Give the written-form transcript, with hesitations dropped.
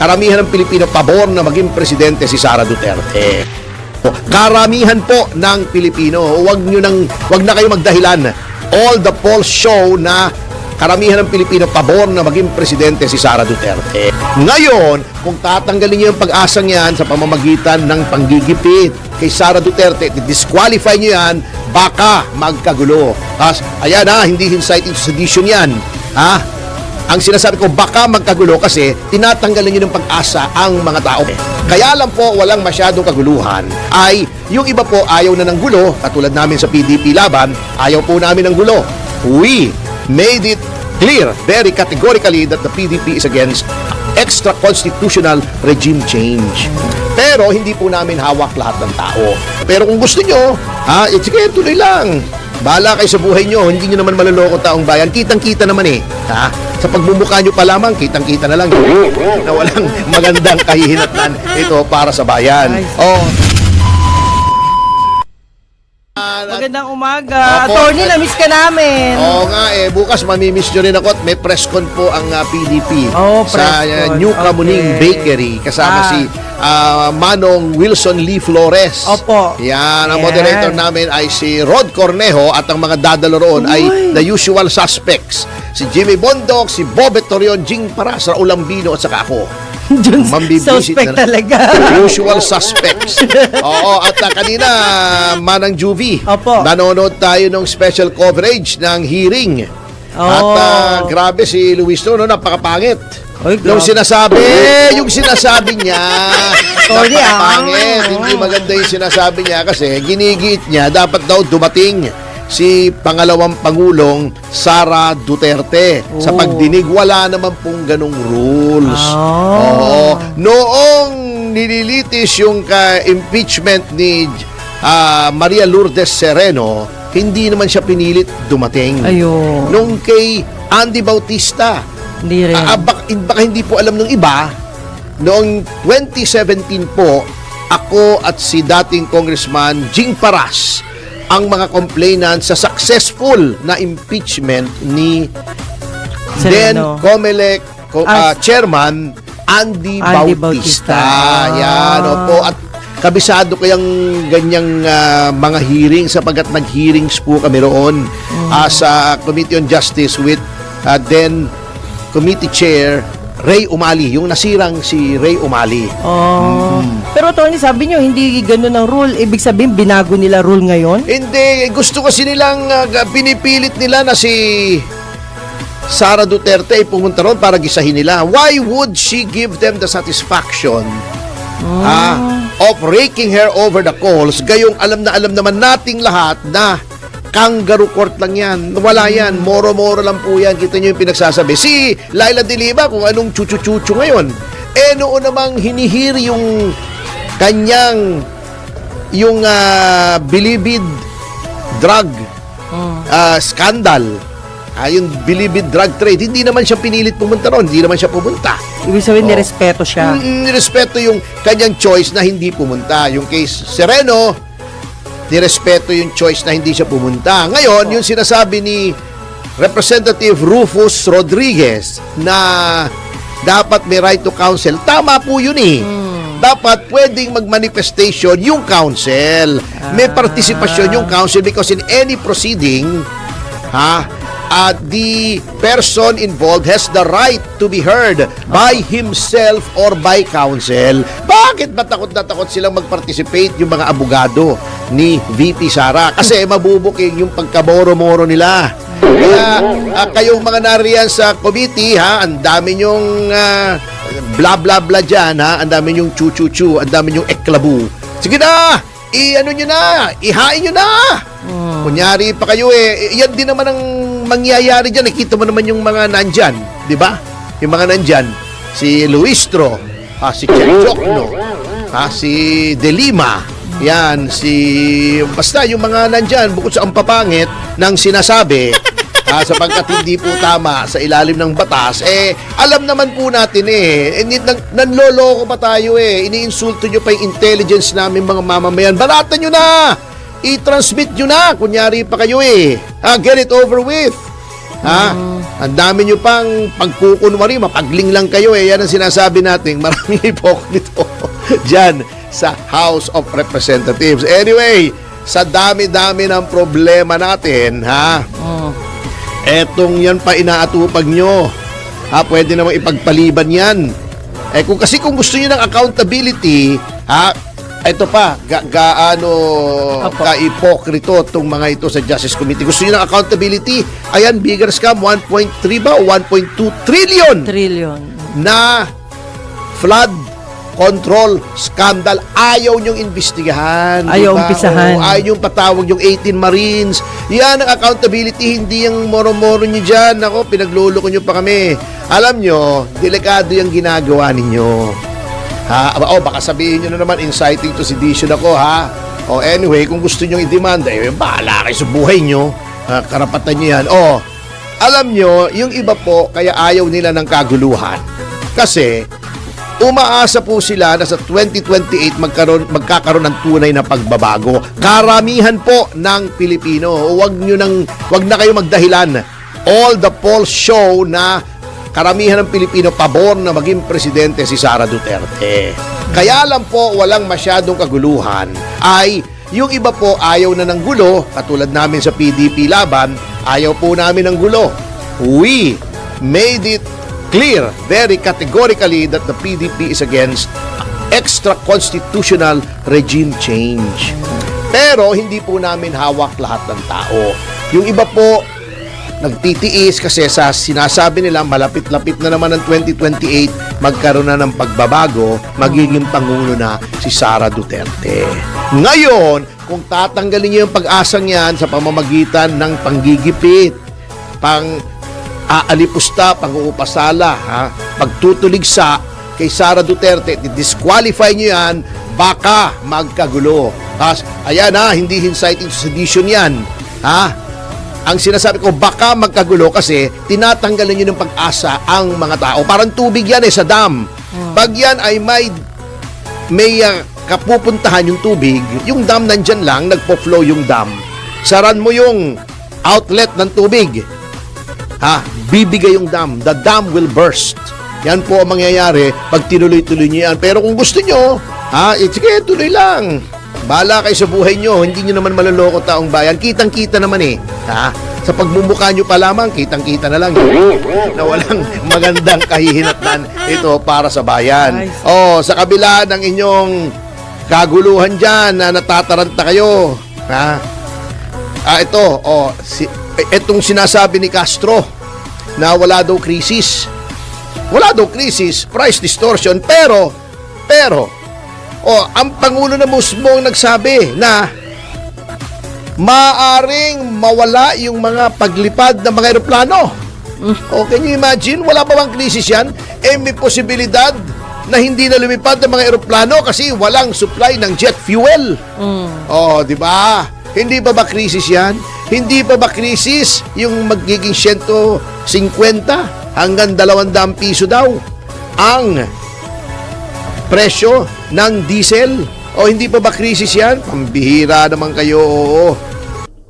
karamihan ng Pilipino pabor na maging presidente si Sara Duterte. Karamihan po ng Pilipino, wag na kayo magdahilan. All the polls show na karamihan ng Pilipino pabor na maging presidente si Sara Duterte. Ngayon, kung tatanggalin niyo yung pag-asang yan sa pamamagitan ng panggigipit kay Sara Duterte, disqualify niyo yan, baka magkagulo. Ayan hindi inciting to sedition yan. Ang sinasabi ko, baka magkagulo kasi tinatanggalan niyo ng pag-asa ang mga tao. Kaya lang po, walang masyadong kaguluhan. Ay, yung iba po ayaw na ng gulo, katulad namin sa PDP laban, ayaw po namin ng gulo. We made it clear, very categorically, that the PDP is against extra-constitutional regime change. Pero hindi po namin hawak lahat ng tao. Pero kung gusto nyo, sige, tuloy lang. Bahala kayo sa buhay nyo, hindi nyo naman maloloko taong bayan. Kitang-kita naman sa pagbumuka nyo pa lamang, kitang-kita na lang na walang magandang kahihinatnan ito para sa bayan. Magandang umaga. Attorney, na-miss ka namin. Oo nga bukas mamimiss nyo rin ako at may press con po ang PDP sa New Kamuning Bakery kasama si Manong Wilson Lee Flores. Opo. Yan, ang moderator namin ay si Rod Cornejo at ang mga dadalo roon ay the usual suspects. Si Jimmy Bondoc, si Bobet Torion, Jing Paras, Raul Ambino at saka ako. Suspect talaga. Usual suspects. Oo, at kanina, Manang Juvie, nanonood tayo ng special coverage ng hearing. At grabe si Luis napakapangit. Yung sinasabi niya, napakapangit. Hindi maganda yung sinasabi niya kasi ginigit niya, dapat daw dumating si pangalawang Pangulong Sara Duterte. Sa pagdinig, wala naman pong ganong rules. Noong nililitis yung impeachment ni Maria Lourdes Sereno, hindi naman siya pinilit dumating. Nung kay Andy Bautista, hindi rin. Baka hindi po alam ng iba, noong 2017 po, ako at si dating Congressman Jing Paras ang mga complainant sa successful na impeachment ni then COMELEC Chairman Andy Bautista. Yan, At kabisado kayang ganyang mga hearing sapagkat nag-hearings po kami roon sa Committee on Justice with then Committee Chair Ray Umali, yung nasirang si Ray Umali. Pero Tony, sabi nyo, hindi ganun ang rule. Ibig sabihin, binago nila rule ngayon? Hindi. Gusto kasi nilang pinipilit nila na si Sara Duterte ay pumunta ron para gisahin nila. Why would she give them the satisfaction of raking her over the coals? Gayong alam naman nating lahat na kangaroo court lang yan. Wala yan. Moro-moro lang po yan. Kita nyo yung pinagsasabi. Si Laila De Lima kung anong chuchu-chuchu ngayon. Noon namang hinihir yung kanyang bilibid drug scandal. Yung bilibid drug trade. Hindi naman siya pinilit pumunta ron. Hindi naman siya pumunta. Ibig sabihin, nirespeto siya. Nirespeto yung kanyang choice na hindi pumunta. Yung case Sereno, nirespeto yung choice na hindi siya pumunta. Ngayon, yung sinasabi ni Representative Rufus Rodriguez na dapat may right to counsel, tama po yun Dapat pwedeng mag-manifestation yung counsel. May participation yung counsel because in any proceeding, the person involved has the right to be heard by himself or by counsel. Bakit ba takot na takot silang mag-participate yung mga abogado ni VP Sara? Kasi mabubuking yung pagkaboro-moro nila. Kaya kayong mga nariyan sa committee, ang dami nyong bla-bla-bla dyan, ang dami nyong chu-chu-chu, ang dami nyong eklabu. Sige na! Ihain nyo na! Kunyari pa kayo yan din naman ang mangyayari dyan. Nakita mo naman yung mga nandyan, di ba? Yung mga nandyan, si Luistro, si Chekchokno, si De Lima, yan, basta yung mga nandyan, bukod sa ampapangit ng sinasabi, sapagkat hindi po tama sa ilalim ng batas, alam naman po natin nanloloko pa tayo iniinsulto nyo pa yung intelligence namin mga mamamayan. Baratan nyo na! I-transmit nyo na! Kunyari pa kayo get it over with! Ha? Ang dami nyo pang pagkukunwari, mapagling lang kayo eh. Yan ang sinasabi natin. Maraming hipokrito dyan sa House of Representatives. Anyway, sa dami-dami ng problema natin, ha? Etong yan pa inaatupag nyo. Ha, pwede namang ipagpaliban yan. Kung gusto niyo ng accountability, ha, ito pa, gaano ka-ipokrito itong mga ito sa Justice Committee. Gusto niyo ng accountability? Ayan, bigger scam, 1.3 ba? 1.2 trillion na flood control scandal. Ayaw niyong investigahan. Ayaw diba? umpisahan. Ayaw niyong patawag yung 18 Marines. Yan ang accountability, hindi yung moro-moro niyo dyan. Ako, pinagluloko niyo pa kami. Alam niyo, delikado yung ginagawa ninyo. Ha? Baka sabihin niyo na naman, inciting to sedition ako, ha? Anyway, kung gusto niyo i-demand, bahala kayo sa buhay niyo. Karapatan niyo yan. Alam niyo, yung iba po, kaya ayaw nila ng kaguluhan. Kasi, umaasa po sila na sa 2028 magkakaroon ng tunay na pagbabago. Karamihan po ng Pilipino, wag na kayo magdahilan. All the polls show na karamihan ng Pilipino pabor na maging presidente si Sara Duterte. Kaya lang po walang masyadong kaguluhan ay yung iba po ayaw na ng gulo, katulad namin sa PDP Laban, ayaw po namin ng gulo. We made it clear very categorically that the PDP is against extra-constitutional regime change. Pero hindi po namin hawak lahat ng tao. Yung iba po, nagtitiis kasi sa sinasabi nila malapit-lapit na naman ng 2028, magkaroon na ng pagbabago, magiging pangulo na si Sara Duterte. Ngayon, kung tatanggalin niyo yung pag-asang yan sa pamamagitan ng panggigipit, aalipusta, pang-uupasala, pagtutuligsa kay Sara Duterte, disqualify nyo yan, baka magkagulo. Ayan hindi inciting to sedition yan. Ang sinasabi ko, baka magkagulo kasi tinatanggalan nyo ng pag-asa ang mga tao. Parang tubig yan sa dam. Pag yan ay may kapupuntahan yung tubig, yung dam nandyan lang, nagpo-flow yung dam. Saran mo yung outlet ng tubig. Bibigay yung dam. The dam will burst. Yan po ang mangyayari pag tinuloy-tuloy nyo yan. Pero kung gusto nyo, sige, tuloy lang. Bahala kayo sa buhay nyo. Hindi nyo naman maloloko taong bayan. Kitang-kita naman Sa pagmumukha nyo pa lamang, kitang-kita na lang. Na walang magandang kahihinatnan ito para sa bayan. Sa kabila ng inyong kaguluhan dyan na natataranta kayo. Itong sinasabi ni Castro na wala daw krisis. Wala daw krisis, price distortion, pero ang Pangulo na mismo ang nagsabi na maaring mawala yung mga paglipad ng mga eroplano. Can you imagine? Wala pa bang krisis yan? May posibilidad na hindi na lumipad ng mga eroplano kasi walang supply ng jet fuel. Di ba? Hindi pa ba krisis yan? Hindi pa ba krisis yung magiging 150 hanggang 200 piso daw ang presyo ng diesel? Hindi pa ba krisis yan? Pambihira naman kayo.